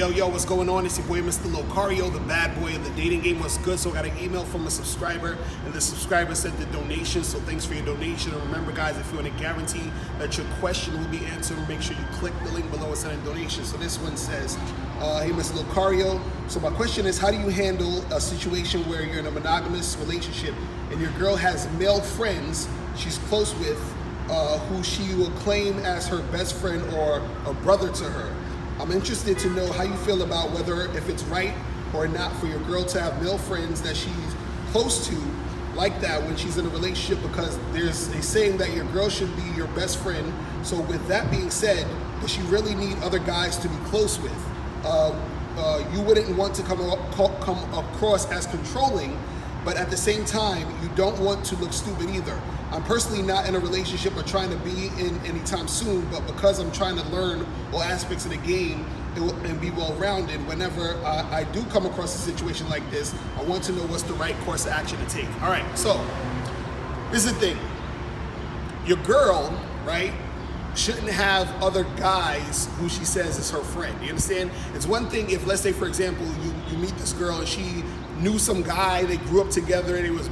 Yo, what's going on? It's your boy, Mr. Locario, the bad boy of the dating game. What's good? So I got an email from a subscriber, and the subscriber sent the donation, so thanks for your donation. And remember, guys, if you want to guarantee that your question will be answered, make sure you click the link below and send a donation. So this one says, hey, Mr. Locario, so my question is, how do you handle a situation where you're in a monogamous relationship and your girl has male friends she's close with who she will claim as her best friend or a brother to her? I'm interested to know how you feel about whether if it's right or not for your girl to have male friends that she's close to like that when she's in a relationship, because there's a saying that your girl should be your best friend. So with that being said, does she really need other guys to be close with? You wouldn't want to come across as controlling, but at the same time, you don't want to look stupid either. I'm personally not in a relationship or trying to be in anytime soon, but because I'm trying to learn all aspects of the game and be well-rounded, whenever I do come across a situation like this, I want to know what's the right course of action to take. All right, so this is the thing. Your girl, right, shouldn't have other guys who she says is her friend. You understand? It's one thing if, let's say, for example, you meet this girl and she knew some guy, they grew up together and they was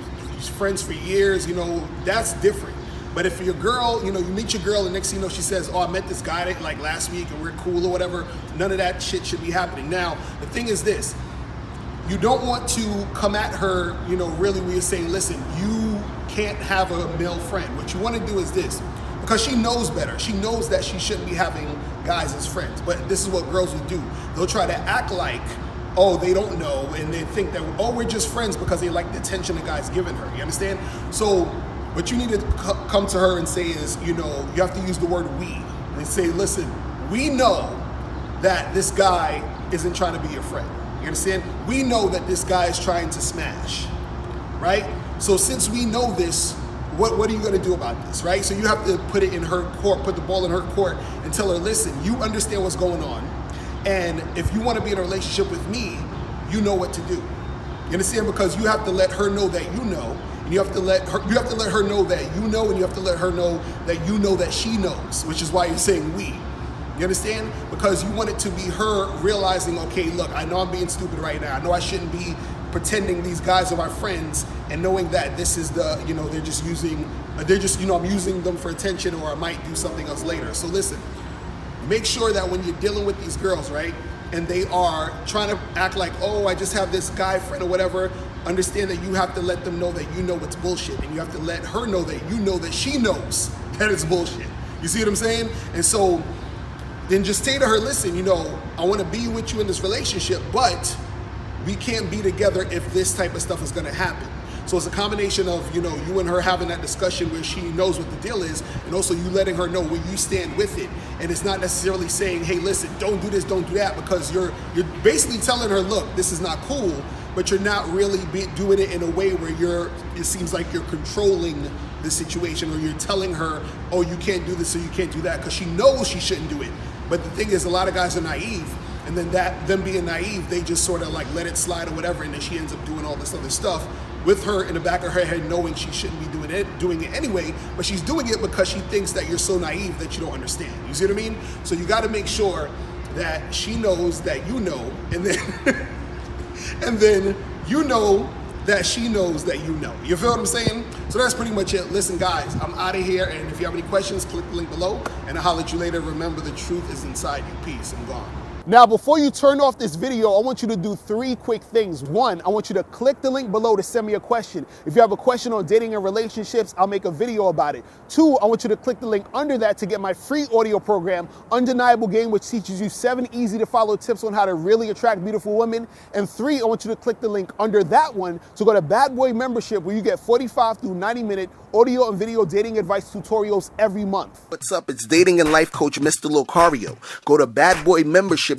friends for years, that's different. But if your girl, you meet your girl and next thing you know, she says, oh, I met this guy like last week and we're cool or whatever, none of that shit should be happening. Now, the thing is this, you don't want to come at her, really where you're saying, listen, you can't have a male friend. What you want to do is this, because she knows better. She knows that she shouldn't be having guys as friends, but this is what girls will do. They'll try to act like, oh, they don't know, and they think that, oh, we're just friends because they like the attention the guy's giving her, you understand? So what you need to come to her and say is, you have to use the word we. And say, listen, we know that this guy isn't trying to be your friend, you understand? We know that this guy is trying to smash, right? So since we know this, what are you gonna do about this, right? So you have to put it in her court, put the ball in her court and tell her, listen, you understand what's going on. And if you want to be in a relationship with me, you know what to do. You understand? Because you have to let her know that you know, and you have to let her know that you know, and you have to let her know that you know that she knows, which is why you're saying we. You understand? Because you want it to be her realizing, okay, look, I know I'm being stupid right now. I know I shouldn't be pretending these guys are my friends, and knowing that this is the, I'm using them for attention, or I might do something else later. So listen. Make sure that when you're dealing with these girls, right, and they are trying to act like, oh, I just have this guy friend or whatever, understand that you have to let them know that you know it's bullshit, and you have to let her know that you know that she knows that it's bullshit. You see what I'm saying? And so then just say to her, listen, I want to be with you in this relationship, but we can't be together if this type of stuff is going to happen. So it's a combination of, you and her having that discussion where she knows what the deal is, and also you letting her know where you stand with it. And it's not necessarily saying, hey, listen, don't do this, don't do that, because you're basically telling her, look, this is not cool, but you're not really doing it in a way where it seems like you're controlling the situation, or you're telling her, oh, you can't do this, so you can't do that, because she knows she shouldn't do it. But the thing is, a lot of guys are naive, and then them being naive, they just sort of like let it slide or whatever, and then she ends up doing all this other stuff with her in the back of her head, knowing she shouldn't be doing it anyway, but she's doing it because she thinks that you're so naive that you don't understand. You see what I mean? So you got to make sure that she knows that you know, and then and then you know that she knows that you know. You feel what I'm saying? So that's pretty much it. Listen, guys, I'm out of here, and if you have any questions, click the link below, and I'll holler at you later. Remember, the truth is inside you. Peace. I'm gone. Now, before you turn off this video, I want you to do 3 quick things. 1, I want you to click the link below to send me a question. If you have a question on dating and relationships, I'll make a video about it. 2, I want you to click the link under that to get my free audio program, Undeniable Game, which teaches you 7 easy to follow tips on how to really attract beautiful women. And 3, I want you to click the link under that one to go to Bad Boy Membership, where you get 45 through 90-minute audio and video dating advice tutorials every month. What's up? It's dating and life coach Mr. Locario. Go to badboymembership.com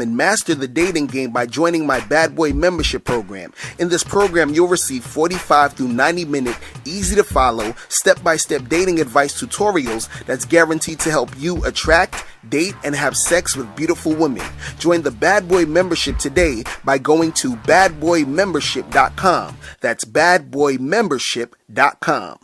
and master the dating game by joining my Bad Boy Membership program. In this program, you'll receive 45 through 90-minute, easy to follow, step-by-step dating advice tutorials that's guaranteed to help you attract, date, and have sex with beautiful women. Join the Bad Boy Membership today by going to badboymembership.com. That's badboymembership.com.